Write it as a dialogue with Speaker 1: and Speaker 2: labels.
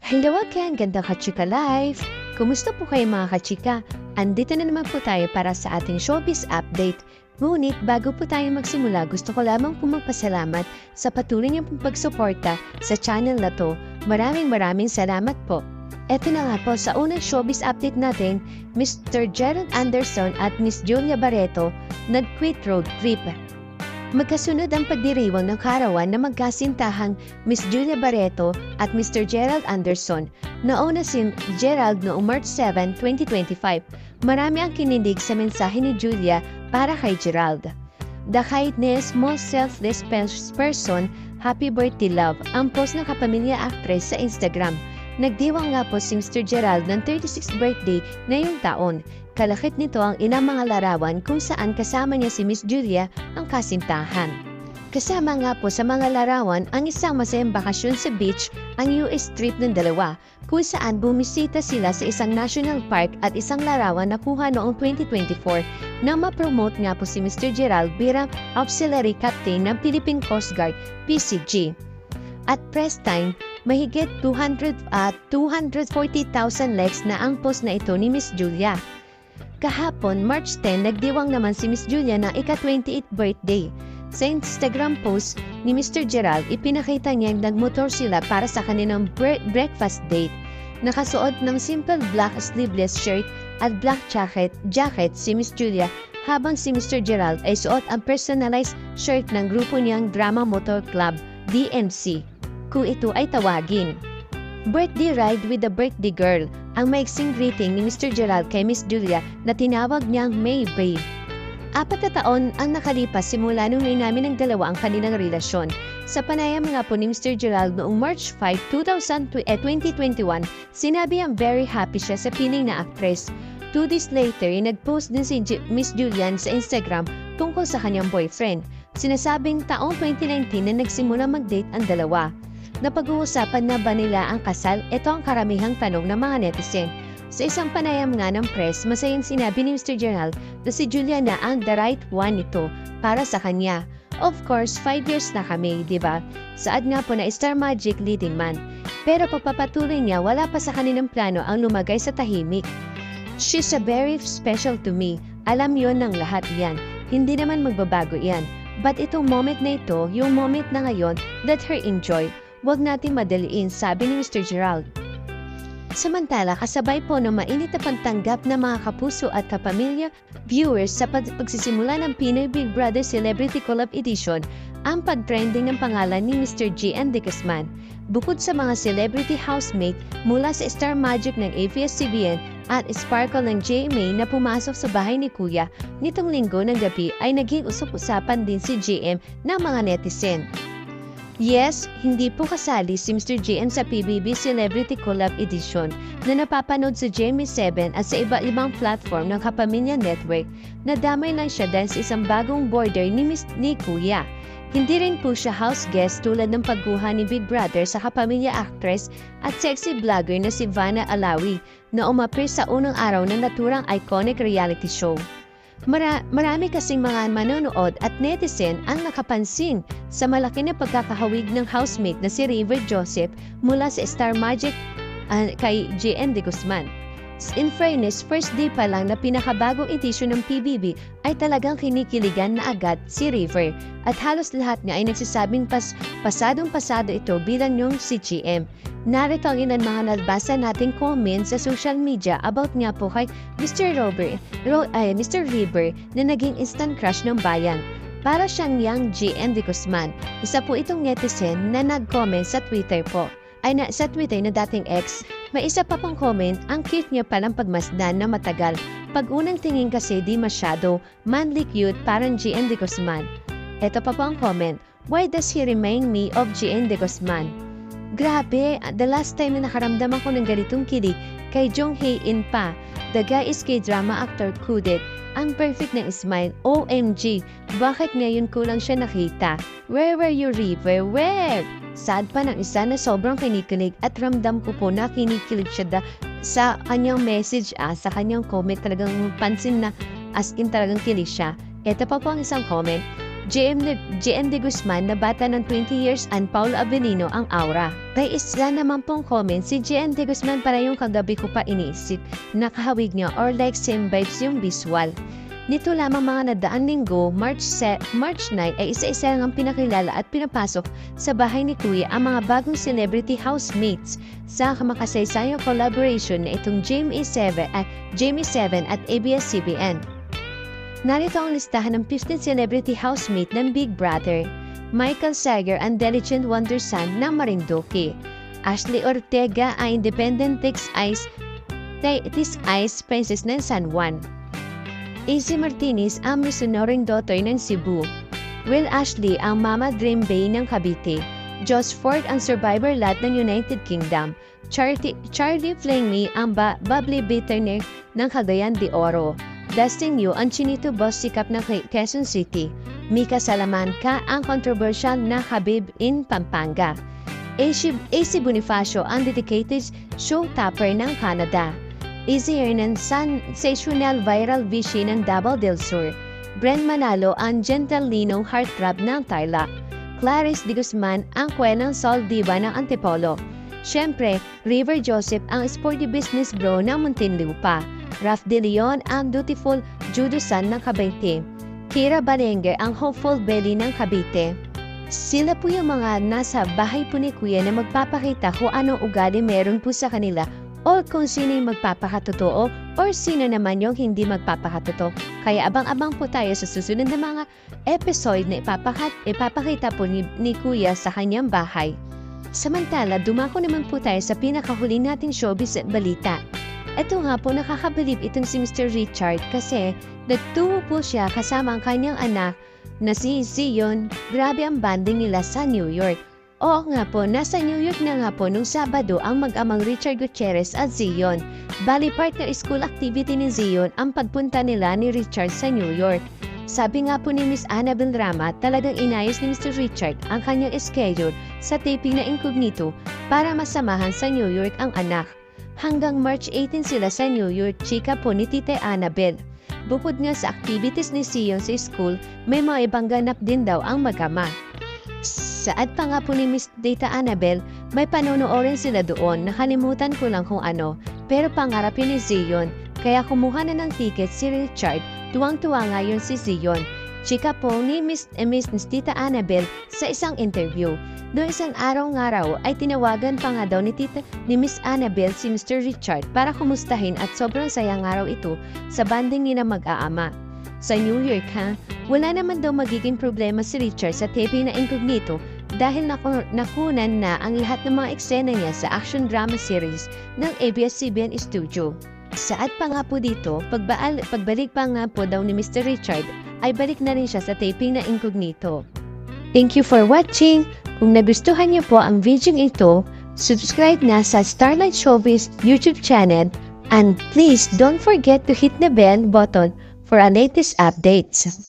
Speaker 1: Hello again, gandang kachika life! Kumusta po kayo mga kachika? Andito na naman po tayo para sa ating showbiz update. Ngunit bago po tayo magsimula, gusto ko lamang po magpasalamat sa patuloy niyong pong pagsuporta sa channel na to. Maraming salamat po. Eto na nga po, sa unang showbiz update natin, Mr. Gerald Anderson at Miss Julia Barreto nag-quit road trip. Magkasunod ang pagdiriwang ng karawan na magkasintahang Miss Julia Barreto at Mr. Gerald Anderson. Nauna si Gerald noong March 7, 2025. Marami ang kinilig sa mensahe ni Julia para kay Gerald. The kindness, most selfless person, happy birthday love, ang post ng kapamilya actress sa Instagram. Nagdiwang nga po si Mr. Gerald ng 36th birthday ngayong taon. Kalakit nito ang ilang mga larawan kung saan kasama niya si Miss Julia ang kasintahan. Kasama nga po sa mga larawan ang isang masayang bakasyon sa beach, ang US trip ng dalawa, kung saan bumisita sila sa isang national park at isang larawan na kuha noong 2024 na ma-promote nga po si Mr. Gerald bilang Auxiliary Captain ng Philippine Coast Guard, PCG. At press time, mahigit 240,000 likes na ang post na ito ni Miss Julia. Kahapon, March 10, nagdiwang naman si Miss Julia ng ika-28th birthday. Sa Instagram post ni Mr. Gerald, ipinakita niyang nagmotor sila para sa kanilang breakfast date. Nakasuot ng simple black sleeveless shirt at black jacket si Miss Julia, habang si Mr. Gerald ay suot ang personalized shirt ng grupo niyang Drama Motor Club, DMC, kung ito ay tawagin. Birthday ride with the birthday girl, ang maiksing greeting ni Mr. Gerald kay Miss Julia na tinawag niyang May Babe. 4 na taon ang nakalipas simula nung namin ng dalawa ang kanilang relasyon. Sa panayam nga po ni Mr. Gerald noong March 5, 2021, sinabi ang very happy siya sa piling na actress. 2 days later, nag-post din si Miss Julian sa Instagram tungkol sa kanyang boyfriend. Sinasabing taong 2019 na nagsimula mag-date ang dalawa. Napag-uusapan na ba nila ang kasal? Ito ang karamihang tanong ng mga netizen. Sa isang panayam nga ng press, masayang sinabi ni Mr. Gerald na si Julia na ang the right one ito para sa kanya. Of course, 5 years na kami, di ba? Saad nga po na Star Magic leading man. Pero papapatuloy niya, wala pa sa kanilang plano ang lumagay sa tahimik. She's a very special to me. Alam yon ng lahat yan. Hindi naman magbabago yan. But itong moment na ito, yung moment na ngayon, let her enjoy. Huwag natin madaliin, sabi ni Mr. Gerald. Samantala, kasabay po ng mainit na pagtanggap ng mga kapuso at kapamilya viewers sa pagsisimula ng Pinoy Big Brother Celebrity Collab Edition, ang pag-trending ng pangalan ni Mr. G.N. De Guzman. Bukod sa mga celebrity housemate mula sa Star Magic ng ABS-CBN at Sparkle ng GMA na pumasok sa bahay ni Kuya, nitong linggo ng gabi ay naging usap-usapan din si GM ng mga netizen. Yes, hindi po kasali si Mr. JM sa PBB Celebrity Collab Edition na napapanood sa GMA7 at sa iba-ibang platform ng Kapamilya Network. Nadamay lang siya dahil sa isang bagong border ni Kuya. Hindi rin po siya house guest tulad ng pagguha ni Big Brother sa kapamilya actress at sexy vlogger na si Vanna Alawi na umapir sa unang araw ng naturang iconic reality show. Marami kasing mga manonood at netizen ang nakapansin sa malaki na pagkakahawig ng housemate na si River Joseph mula sa Star Magic kay G.N. De Guzman. In fairness, first day pa lang na pinakabagong edisyon ng PBB ay talagang kinikiligan na agad si River at halos lahat niya ay nagsasabing pasadong-pasado ito bilang yung si GM. Narito ang ilan mga nabasa nating comments sa social media about nga po kay Mr. River na naging instant crush ng bayan. Para siyang young G.N. De Guzman. Isa po itong netizen na nag-comment sa Twitter po. Sa Twitter na dating ex, may isa pa pang comment, ang cute niya palang pagmasdan na matagal. Pag unang tingin kasi di masyado, manly cute parang G.N. De Guzman. Ito pa po ang comment, why does he remind me of G.N. De Guzman? Grabe, the last time na nakaramdam ako ng ganitong kilig kay Jong Hae-in pa. The guy is K-drama actor kudet. Ang perfect ng smile, OMG, bakit ngayon ko lang siya nakita? Where were you, River? Where? Sad pa ng isa na sobrang kinikilig at ramdam ko po na kinikilig siya sa kanyang message sa kanyang comment talagang pansin na as in talagang kilig siya. Ito pa po ang isang comment. JM De Guzman na bata ng 20 years and Paolo Avellino ang aura. May isa naman pong comment si JM De Guzman para yung kagabi ko pa iniisip, nakahawig niya or like same vibes yung visual. Nito lamang mga nadaang linggo, March 9 ay isa-isa ang pinakilala at pinapasok sa bahay ni Kuya ang mga bagong celebrity housemates sa makasaysayang collaboration na itong Jamie 7 at ABS-CBN. Narito ang listahan ng 15 celebrity housemate ng Big Brother: Michael Sager ang Diligent Wonder Son ng Marinduque, Ashley Ortega ang Independent Tis Ice Princess ng San Juan, AC Martinez ang misonoring daughter ng Cebu, Will Ashley ang Mama Dream Bay ng Cavite, Josh Ford ang Survivor Lot ng United Kingdom, Charlie Flamey ang Bubbly Bitterness ng Cagayan de Oro, Dustin Yu ang Chinito Boss Sikap ng Quezon City, Mika Salamanca ang controversial na Habib in Pampanga, AC Bonifacio ang dedicated showtopper ng Canada, Izzy Hernandez sensational viral Vichy ng Davao del Sur, Bren Manalo ang gentle linong heartthrob ng Tarlac, Clarice De Guzman ang kwenang soul diva ng Antipolo. Siyempre, River Joseph ang sporty business bro ng Muntinlupa, Raf De Leon ang dutiful judo son ng Cavite, Kira Barenger ang hopeful belly ng Cavite. Sila po yung mga nasa bahay po ni Kuya na magpapakita kung anong ugali meron po sa kanila o kung sino yung magpapakatotoo or sino naman yung hindi magpapakatotoo. Kaya abang-abang po tayo sa susunod na mga episode na ipapakita po ni Kuya sa kanyang bahay. Samantala, dumako naman po tayo sa pinakahuli nating showbiz at balita. Ito nga po, nakakabilib itong si Mr. Richard kasi nagtungo po siya kasama ang kanyang anak na si Zion. Grabe ang banding nila sa New York. Oo nga po, nasa New York na nga po nung Sabado ang mag-amang Richard Gutierrez at Zion. Bali partner school activity ni Zion ang pagpunta nila ni Richard sa New York. Sabi nga po ni Miss Annabel Rama, talagang inayos ni Mr. Richard ang kanyang schedule sa taping na incognito para masamahan sa New York ang anak. Hanggang March 18 sila sa New York, chika po ni Tita Annabel. Bukod nga sa activities ni Zion sa school, may mga ibang ganap din daw ang mag-ama. Saad pa nga po ni Miss Tita Annabel, may panonoorin sila doon, nakalimutan ko lang kung ano, pero pangarapin ni Zion, kaya kumuha na ng ticket si Richard, tuwang-tuwa nga yun si Zion. Chika po ni Miss Tita Annabel sa isang interview. Noong isang araw ay tinawagan pa nga daw ni Miss Annabel si Mr. Richard para kumustahin at sobrang sayang araw ito sa banding nila mag-aama. Sa New York wala naman daw magiging problema si Richard sa taping na incognito dahil nakunan na ang lahat ng mga eksena niya sa action drama series ng ABS-CBN Studio. Saad pa nga po dito, pagbalik pa nga po daw ni Mr. Richard, ay balik na rin siya sa taping na incognito. Thank you for watching! Kung nagustuhan niyo po ang video ito, subscribe na sa Starlight Showbiz YouTube channel and please don't forget to hit the bell button for our latest updates.